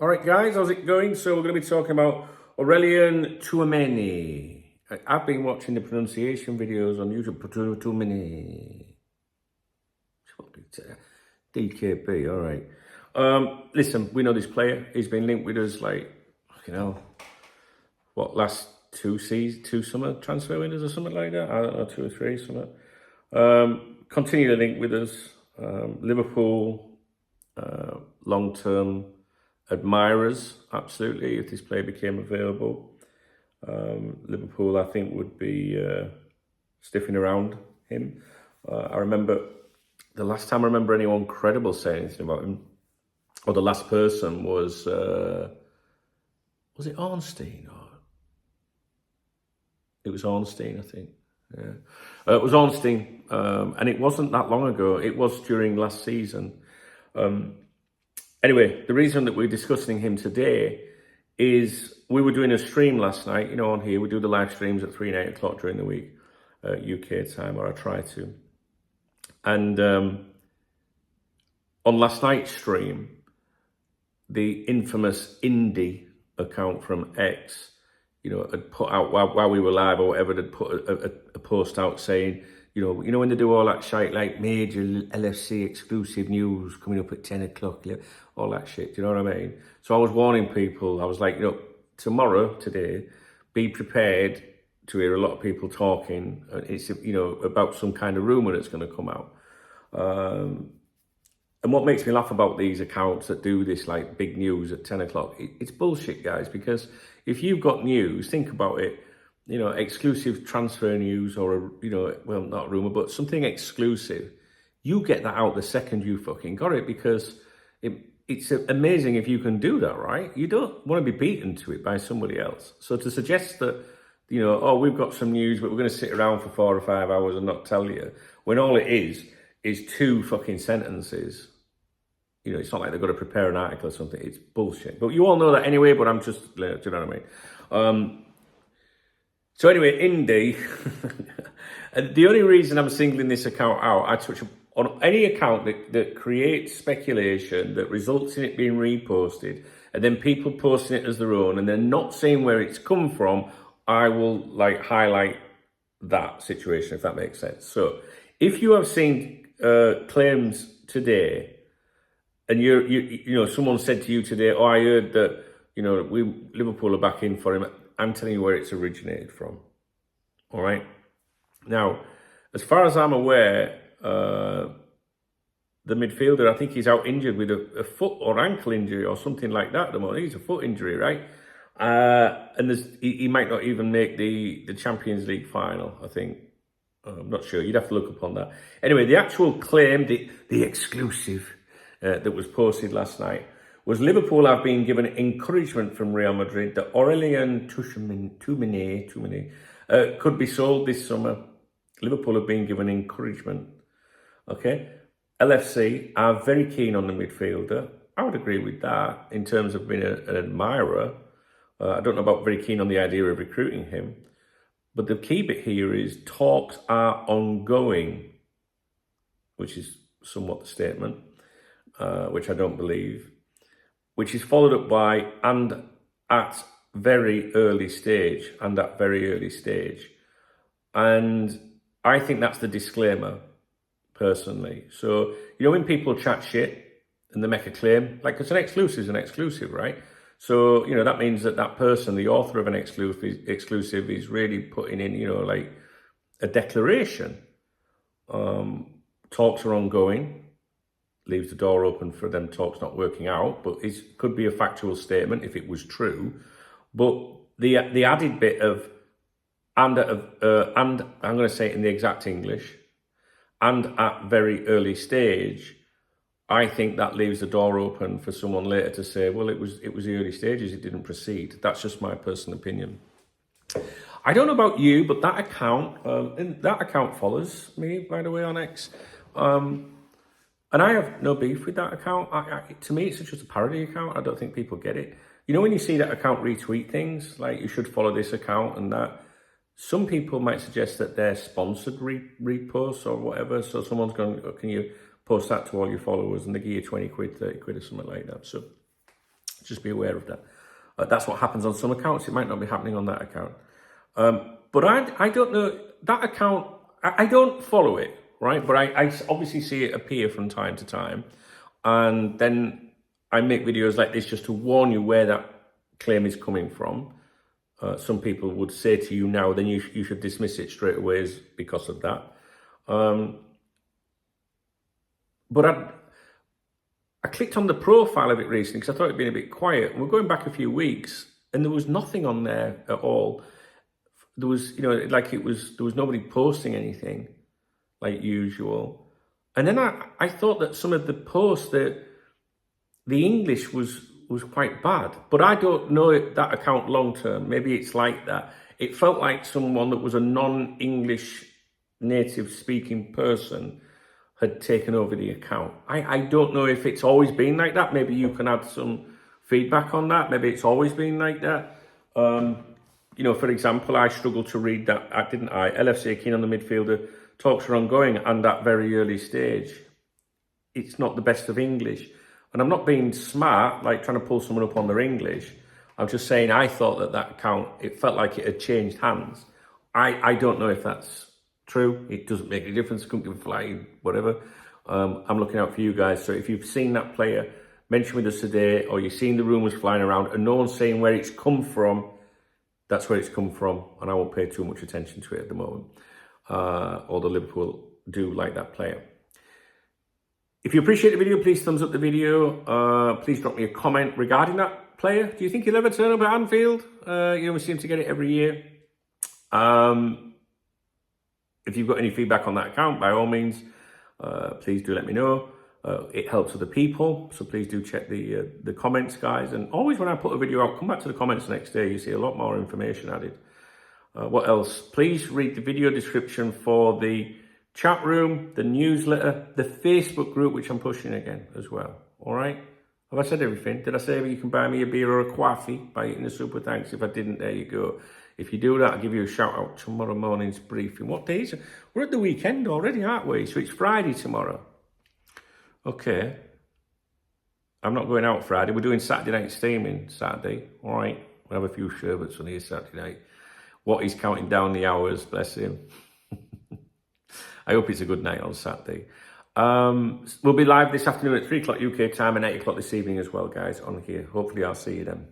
All right, guys, how's it going? So we're going to be talking about Aurelien Tchouameni. I've been watching the pronunciation videos on YouTube. Tchouameni. DKP, all right. Listen, we know this player. He's been linked with us like, last two summer transfer windows or something like that? I don't know, 2 or 3, something. Continue to link with us. Liverpool, long-term admirers, absolutely, if this player became available. Liverpool, I think, would be sniffing around him. I remember the last time I remember anyone credible saying anything about him, or the last person was it Ornstein? Or it was Ornstein, I think. Yeah, it was Ornstein, and it wasn't that long ago. It was during last season. Anyway, the reason that we're discussing him today is we were doing a stream last night, on here. We do the live streams at 3 and 8 o'clock during the week, UK time, or I try to. And on last night's stream, the infamous indie account from X, had put out, while we were live or whatever, had put a post out saying, when they do all that shit, like major LFC exclusive news coming up at 10 o'clock, all that shit, do you know what I mean? So I was warning people, I was like, today, be prepared to hear a lot of people talking. It's, about some kind of rumour that's going to come out. And what makes me laugh about these accounts that do this, like, big news at 10 o'clock, it's bullshit, guys, because if you've got news, think about it, exclusive transfer news or, not a rumour, but something exclusive, you get that out the second you fucking got it, because it's amazing if you can do that, right? You don't want to be beaten to it by somebody else. So to suggest that, we've got some news, but we're going to sit around for 4 or 5 hours and not tell you, when all it is 2 fucking sentences. It's not like they've got to prepare an article or something. It's bullshit. But you all know that anyway, but I'm just, do you know what I mean? So anyway, Indy, the only reason I'm singling this account out, I touch on any account that creates speculation, that results in it being reposted, and then people posting it as their own, and they're not saying where it's come from, I will highlight that situation, if that makes sense. So if you have seen claims today, and someone said to you today, oh, I heard that, Liverpool are back in for him, I'm telling you where it's originated from. All right. Now, as far as I'm aware, the midfielder, I think he's out injured with a foot or ankle injury or something like that at the moment. He's a foot injury, right? And he might not even make the Champions League final, I think. I'm not sure. You'd have to look upon that. Anyway, the actual claim, the exclusive that was posted last night, was Liverpool have been given encouragement from Real Madrid that Aurelien Tchouameni could be sold this summer. Liverpool have been given encouragement. Okay, LFC are very keen on the midfielder. I would agree with that in terms of being an admirer. I don't know about very keen on the idea of recruiting him. But the key bit here is talks are ongoing, which is somewhat the statement, which I don't believe, which is followed up by and at very early stage, and at very early stage. And I think that's the disclaimer, personally. So, when people chat shit and they make a claim, like it's an exclusive, right? So, that means that person, the author of an exclusive is really putting in, a declaration. Talks are ongoing, leaves the door open for them talks not working out, but it could be a factual statement if it was true. But the added bit of, and I'm going to say it in the exact English, and at very early stage, I think that leaves the door open for someone later to say, well, it was the early stages, it didn't proceed. That's just my personal opinion. I don't know about you, but that account, and that account follows me, by the way, on X. And I have no beef with that account. To me, it's just a parody account. I don't think people get it. When you see that account retweet things, like you should follow this account and that, some people might suggest that they're sponsored reposts or whatever. So someone's going, oh, can you post that to all your followers, and they give you 20 quid, 30 quid or something like that. So Just be aware of that. That's what happens on some accounts. It might not be happening on that account. But I don't know, that account, I don't follow it, right? But I obviously see it appear from time to time. And then I make videos like this just to warn you where that claim is coming from. Some people would say to you now, then you should dismiss it straight away because of that. But I clicked on the profile of it recently because I thought it'd been a bit quiet. And we're going back a few weeks and there was nothing on there at all. There was, you know, like there was nobody posting anything like usual. And then I thought that some of the posts, that the English was quite bad, but I don't know that account long term. Maybe it's like that. It felt like someone that was a non-English native speaking person had taken over the account. I don't know if it's always been like that. Maybe you can add some feedback on that. Maybe it's always been like that. You know, for example, I struggled to read that, didn't I? LFC keen on the midfielder, talks are ongoing and at very early stage. It's not the best of English. And I'm not being smart, like trying to pull someone up on their English. I'm just saying I thought that account, it felt like it had changed hands. I don't know if that's true. It doesn't make a difference. Couldn't give a flying, whatever. I'm looking out for you guys. So if you've seen that player, mention with us today, or you've seen the rumours flying around and no one's saying where it's come from, that's where it's come from. And I won't pay too much attention to it at the moment. Although Liverpool do like that player. If you appreciate the video, please thumbs up the video. Please drop me a comment regarding that player. Do you think he'll ever turn up at Anfield? You know, we seem to get it every year. If you've got any feedback on that account, by all means, please do let me know. It helps other people, so please do check the comments, guys. And always when I put a video out, come back to the comments the next day. You see a lot more information added. What else? Please read the video description for the chat room, the newsletter, the Facebook group, which I'm pushing again as well. All right? Have I said everything? Did I say you can buy me a beer or a coffee by hitting the super thanks? If I didn't, there you go. If you do that, I'll give you a shout out tomorrow morning's briefing. What day is it? We're at the weekend already, aren't we? So it's Friday tomorrow. Okay. I'm not going out Friday. We're doing Saturday night steaming Saturday. All right. We'll have a few sherbets on here Saturday night. What he's counting down the hours, bless him. I hope it's a good night on Saturday. We'll be live this afternoon at 3 o'clock UK time and 8 o'clock this evening as well, guys, on here. Hopefully I'll see you then.